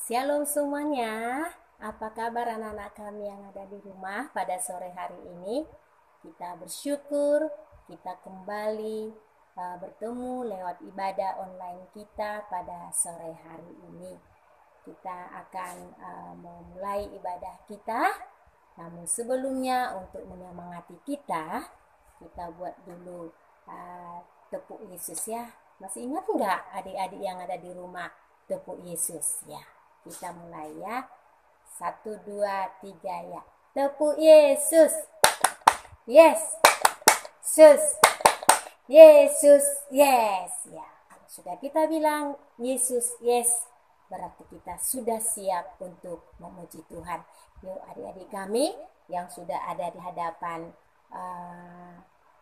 Shalom semuanya, apa kabar anak-anak kami yang ada di rumah pada sore hari ini? Kita bersyukur, kita kembali bertemu lewat ibadah online kita pada sore hari ini. Kita akan memulai ibadah kita, namun sebelumnya untuk menyemangati kita buat dulu tepuk Yesus ya. Masih ingat nggak adik-adik yang ada di rumah tepuk Yesus ya? Kita mulai ya. 1, 2, 3 ya. Tepuk Yesus. Yes. Sus. Yesus. Yes. Ya. Sudah kita bilang Yesus. Yes. Berarti kita sudah siap untuk memuji Tuhan. Yuk adik-adik kami yang sudah ada di hadapan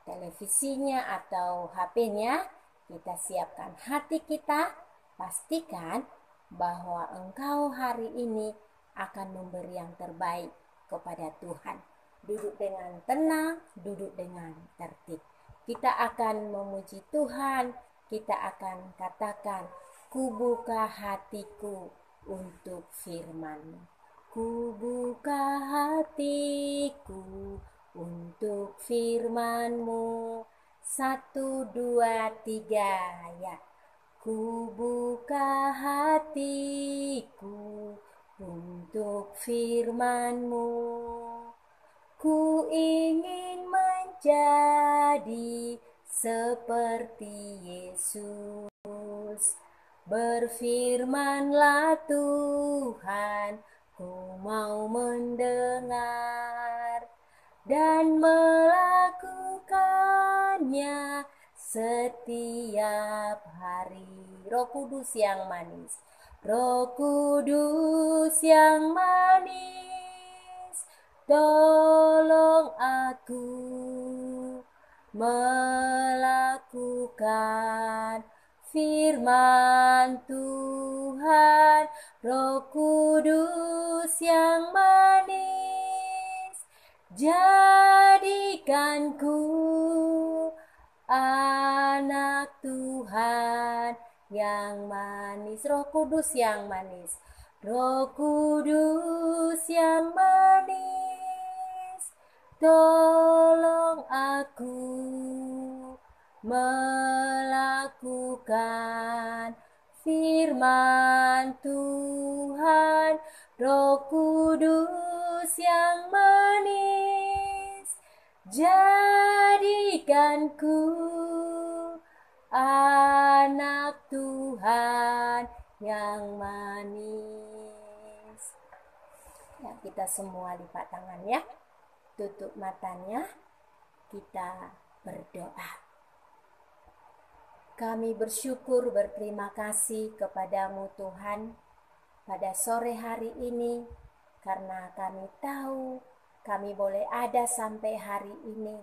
televisinya atau HP-nya, kita siapkan hati kita. Pastikan bahwa engkau hari ini akan memberi yang terbaik kepada Tuhan. Duduk dengan tenang, duduk dengan tertib. Kita akan memuji Tuhan, kita akan katakan, ku buka hatiku untuk firman-Mu. Ku buka hatiku untuk firman-Mu. 1, 2, 3 ya. Ku buka hatiku untuk firman-Mu. Ku ingin menjadi seperti Yesus. Berfirmanlah Tuhan, ku mau mendengar dan melakukannya setiap hari. Roh Kudus yang manis, Roh Kudus yang manis, tolong aku melakukan firman Tuhan. Roh Kudus yang manis, jadikanku anak Tuhan yang manis. Roh Kudus yang manis, Roh Kudus yang manis, tolong aku melakukan firman Tuhan. Roh Kudus yang manis, jadikanku anak Tuhan yang manis. Ya, kita semua lipat tangan ya. Tutup matanya. Kita berdoa. Kami bersyukur, berterima kasih kepadamu Tuhan pada sore hari ini, karena kami tahu kami boleh ada sampai hari ini.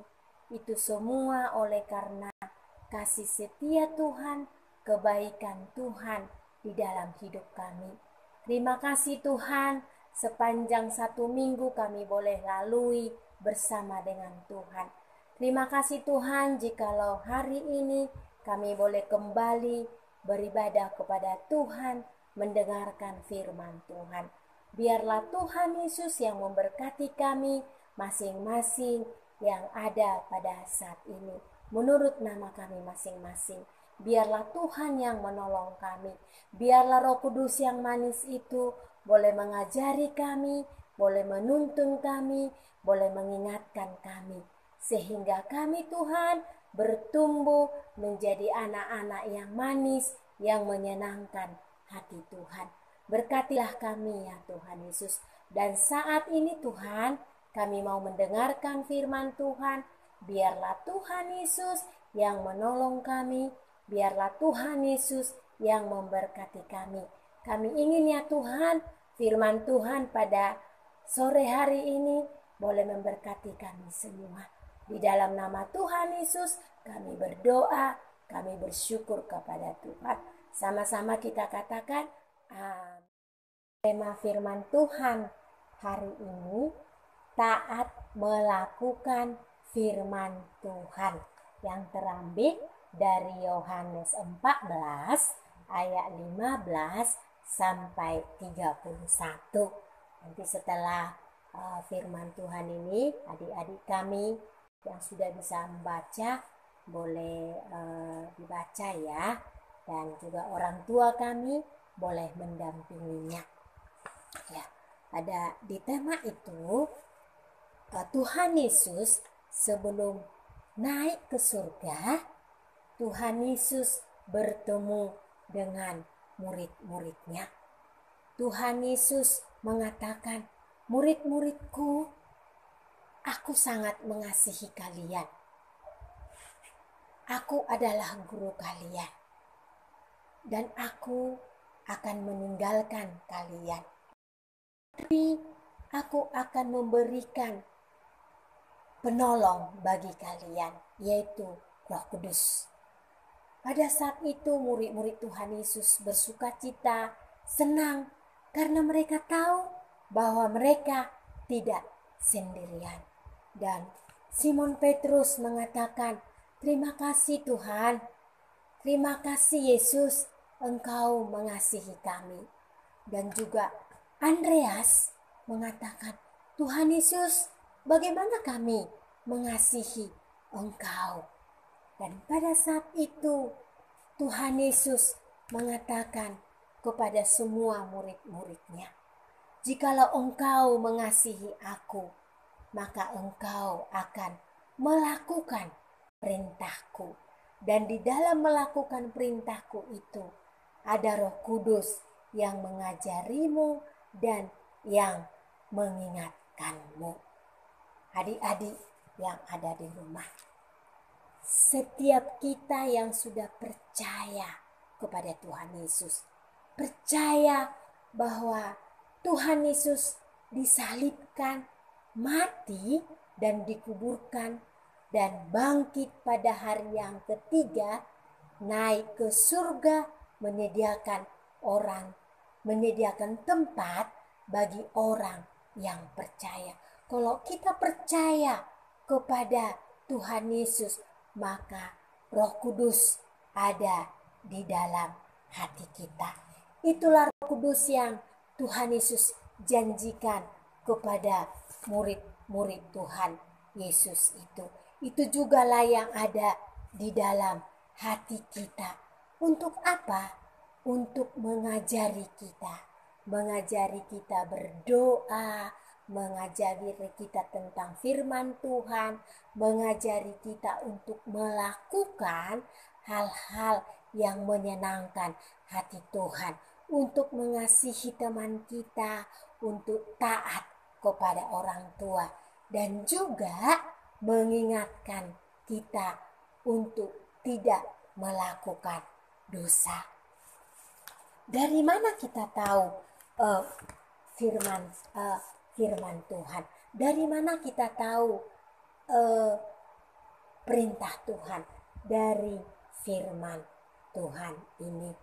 Itu semua oleh karena kasih setia Tuhan, kebaikan Tuhan di dalam hidup kami. Terima kasih Tuhan, sepanjang 1 minggu kami boleh lalui bersama dengan Tuhan. Terima kasih Tuhan, jikalau hari ini kami boleh kembali beribadah kepada Tuhan, mendengarkan firman Tuhan. Biarlah Tuhan Yesus yang memberkati kami masing-masing yang ada pada saat ini, menurut nama kami masing-masing. Biarlah Tuhan yang menolong kami. Biarlah Roh Kudus yang manis itu boleh mengajari kami, boleh menuntun kami, boleh mengingatkan kami. Sehingga kami Tuhan bertumbuh menjadi anak-anak yang manis, yang menyenangkan hati Tuhan. Berkatilah kami ya Tuhan Yesus. Dan saat ini Tuhan, kami mau mendengarkan firman Tuhan. Biarlah Tuhan Yesus yang menolong kami. Biarlah Tuhan Yesus yang memberkati kami. Kami ingin ya Tuhan, firman Tuhan pada sore hari ini boleh memberkati kami semua. Di dalam nama Tuhan Yesus kami berdoa, kami bersyukur kepada Tuhan. Sama-sama kita katakan amin. Tema firman Tuhan hari ini, taat melakukan firman Tuhan, yang terambil dari Yohanes 14 ayat 15 sampai 31. Nanti setelah firman Tuhan ini, adik-adik kami yang sudah bisa membaca boleh dibaca ya, dan juga orang tua kami boleh mendampinginya. Ya, ada di tema itu Tuhan Yesus sebelum naik ke surga, Tuhan Yesus bertemu dengan murid-muridnya. Tuhan Yesus mengatakan, murid-muridku, aku sangat mengasihi kalian. Aku adalah guru kalian. Dan aku akan meninggalkan kalian. Tapi aku akan memberikan penolong bagi kalian, yaitu Roh Kudus. Pada saat itu murid-murid Tuhan Yesus bersukacita, senang, karena mereka tahu bahwa mereka tidak sendirian. Dan Simon Petrus mengatakan, terima kasih Tuhan, terima kasih Yesus, Engkau mengasihi kami. Dan juga Andreas mengatakan, Tuhan Yesus, bagaimana kami mengasihi Engkau? Dan pada saat itu Tuhan Yesus mengatakan kepada semua murid-muridnya, jikalau engkau mengasihi aku, maka engkau akan melakukan perintahku. Dan di dalam melakukan perintahku itu ada Roh Kudus yang mengajarimu dan yang mengingatkanmu. Adik-adik yang ada di rumah, setiap kita yang sudah percaya kepada Tuhan Yesus, percaya bahwa Tuhan Yesus disalibkan, mati dan dikuburkan, dan bangkit pada hari yang ketiga, naik ke surga, menyediakan tempat bagi orang yang percaya. Kalau kita percaya kepada Tuhan Yesus, maka Roh Kudus ada di dalam hati kita. Itulah Roh Kudus yang Tuhan Yesus janjikan kepada murid-murid Tuhan Yesus itu. Itu jugalah yang ada di dalam hati kita. Untuk apa? Untuk mengajari kita berdoa, mengajari kita tentang firman Tuhan, mengajari kita untuk melakukan hal-hal yang menyenangkan hati Tuhan, untuk mengasihi teman kita, untuk taat kepada orang tua, dan juga mengingatkan kita untuk tidak melakukan dosa. Dari mana kita tahu firman Tuhan? Dari mana kita tahu perintah Tuhan? Dari firman Tuhan ini.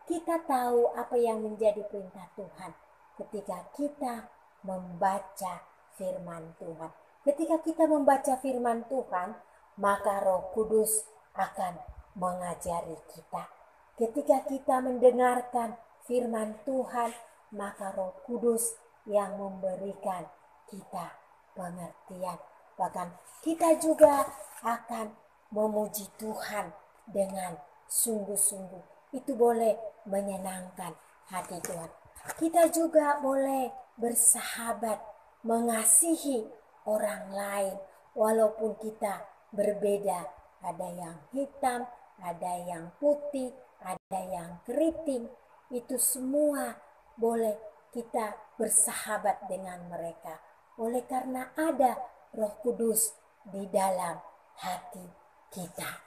Kita tahu apa yang menjadi perintah Tuhan ketika kita membaca firman Tuhan. Ketika kita membaca firman Tuhan, maka Roh Kudus akan mengajari kita. Ketika kita mendengarkan firman Tuhan, maka Roh Kudus yang memberikan kita pengertian. Bahkan kita juga akan memuji Tuhan dengan sungguh-sungguh. Itu boleh menyenangkan hati Tuhan. Kita juga boleh bersahabat, mengasihi orang lain walaupun kita berbeda. Ada yang hitam, ada yang putih, ada yang keriting. Itu semua boleh kita bersahabat dengan mereka. Oleh karena ada Roh Kudus di dalam hati kita.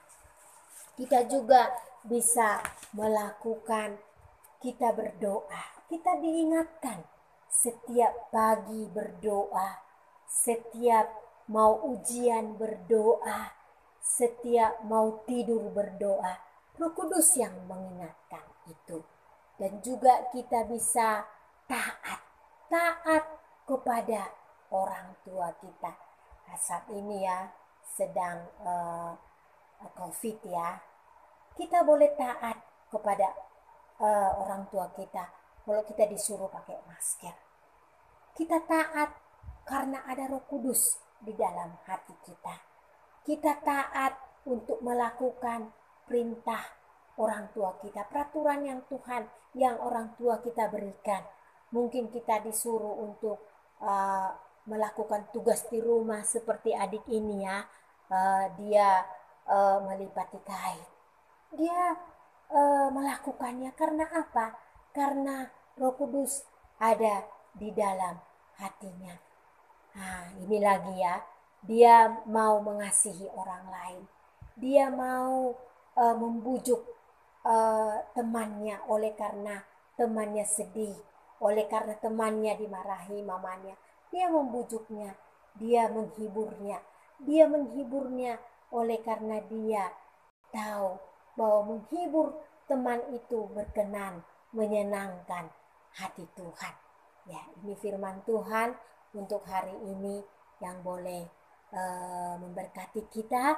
Kita juga bisa melakukan, kita berdoa. Kita diingatkan setiap pagi berdoa, setiap mau ujian berdoa, setiap mau tidur berdoa. Roh Kudus yang mengingatkan itu. Dan juga kita bisa taat kepada orang tua kita. Nah, saat ini ya sedang COVID ya, kita boleh taat kepada orang tua kita, kalau kita disuruh pakai masker. Kita taat karena ada Roh Kudus di dalam hati kita. Kita taat untuk melakukan perintah orang tua kita, peraturan yang orang tua kita berikan. Mungkin kita disuruh untuk melakukan tugas di rumah seperti adik ini ya. Dia melipati kain. Dia melakukannya karena apa? Karena Roh Kudus ada di dalam hatinya. Nah, ini lagi ya. Dia mau mengasihi orang lain. Dia mau membujuk temannya oleh karena temannya sedih, oleh karena temannya dimarahi mamanya. Dia membujuknya, dia menghiburnya. Dia menghiburnya oleh karena dia tahu bahwa menghibur teman itu berkenan, menyenangkan hati Tuhan. Ya, ini firman Tuhan untuk hari ini yang boleh memberkati kita,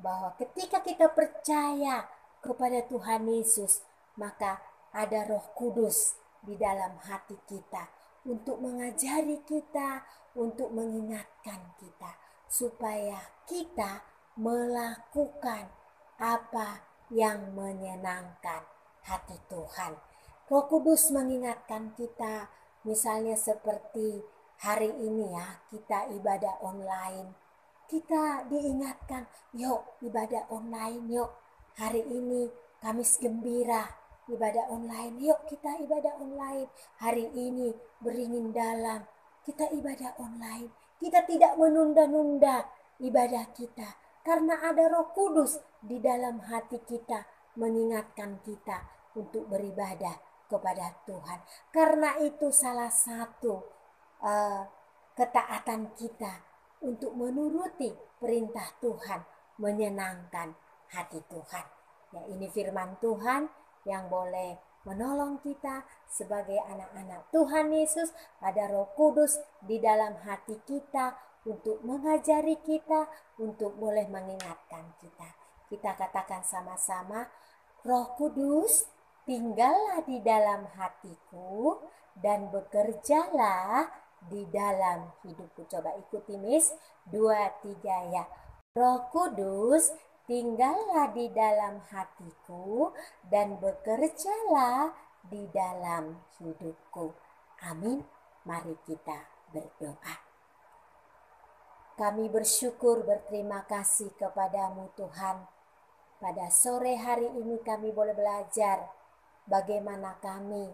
bahwa ketika kita percaya kepada Tuhan Yesus, maka ada Roh Kudus di dalam hati kita untuk mengajari kita, untuk mengingatkan kita, supaya kita melakukan apa yang menyenangkan hati Tuhan. Roh Kudus mengingatkan kita, misalnya seperti hari ini ya, kita ibadah online. Kita diingatkan, yuk ibadah online, yuk hari ini Kamis Gembira, ibadah online, yuk kita ibadah online. Hari ini beringin dalam, kita ibadah online. Kita tidak menunda-nunda ibadah kita, karena ada Roh Kudus di dalam hati kita mengingatkan kita untuk beribadah kepada Tuhan. Karena itu salah satu ketaatan kita untuk menuruti perintah Tuhan, menyenangkan hati Tuhan. Ya, ini firman Tuhan yang boleh menolong kita sebagai anak-anak Tuhan Yesus. Ada Roh Kudus di dalam hati kita untuk mengajari kita, untuk boleh mengingatkan kita. Kita katakan sama-sama, Roh Kudus, tinggallah di dalam hatiku dan bekerjalah di dalam hidupku. Coba ikuti Miss, 2, 3 ya. Roh Kudus, tinggallah di dalam hatiku dan bekerjalah di dalam hidupku. Amin. Mari kita berdoa. Kami bersyukur, berterima kasih kepadamu Tuhan. Pada sore hari ini kami boleh belajar bagaimana kami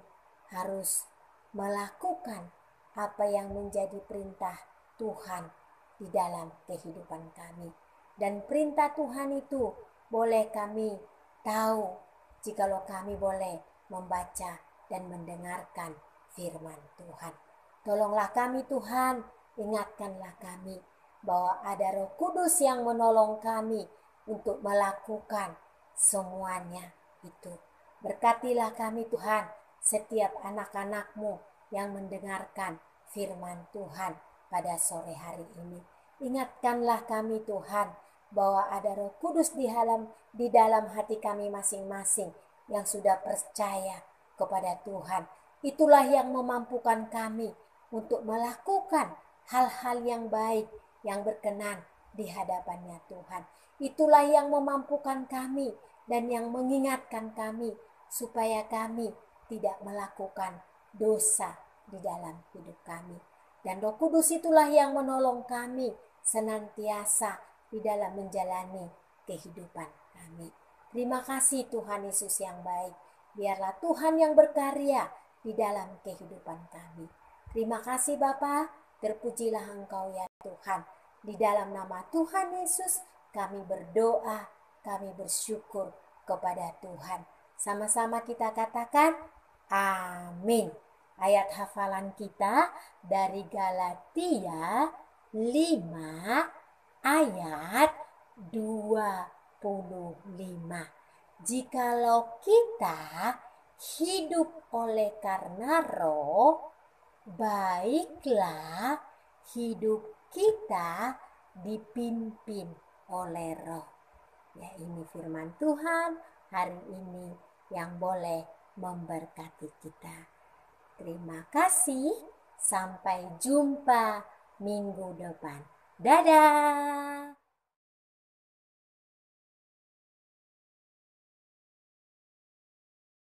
harus melakukan apa yang menjadi perintah Tuhan di dalam kehidupan kami. Dan perintah Tuhan itu boleh kami tahu jikalau kami boleh membaca dan mendengarkan firman Tuhan. Tolonglah kami Tuhan, ingatkanlah kami bahwa ada Roh Kudus yang menolong kami untuk melakukan semuanya itu. Berkatilah kami Tuhan, setiap anak-anak-Mu yang mendengarkan firman Tuhan pada sore hari ini. Ingatkanlah kami Tuhan bahwa ada Roh Kudus di dalam hati kami masing-masing yang sudah percaya kepada Tuhan. Itulah yang memampukan kami untuk melakukan hal-hal yang baik, yang berkenan di hadapannya Tuhan. Itulah yang memampukan kami dan yang mengingatkan kami supaya kami tidak melakukan dosa di dalam hidup kami. Dan Roh Kudus itulah yang menolong kami senantiasa di dalam menjalani kehidupan kami. Terima kasih Tuhan Yesus yang baik. Biarlah Tuhan yang berkarya di dalam kehidupan kami. Terima kasih Bapa, terpujilah Engkau ya Tuhan. Di dalam nama Tuhan Yesus kami berdoa, kami bersyukur kepada Tuhan. Sama-sama kita katakan amin. Ayat hafalan kita dari Galatia 5 ayat 25. Jikalau kita hidup oleh karena Roh, baiklah hidup kita dipimpin oleh Roh. Ya, ini firman Tuhan hari ini yang boleh memberkati kita. Terima kasih. Sampai jumpa minggu depan. Dadah.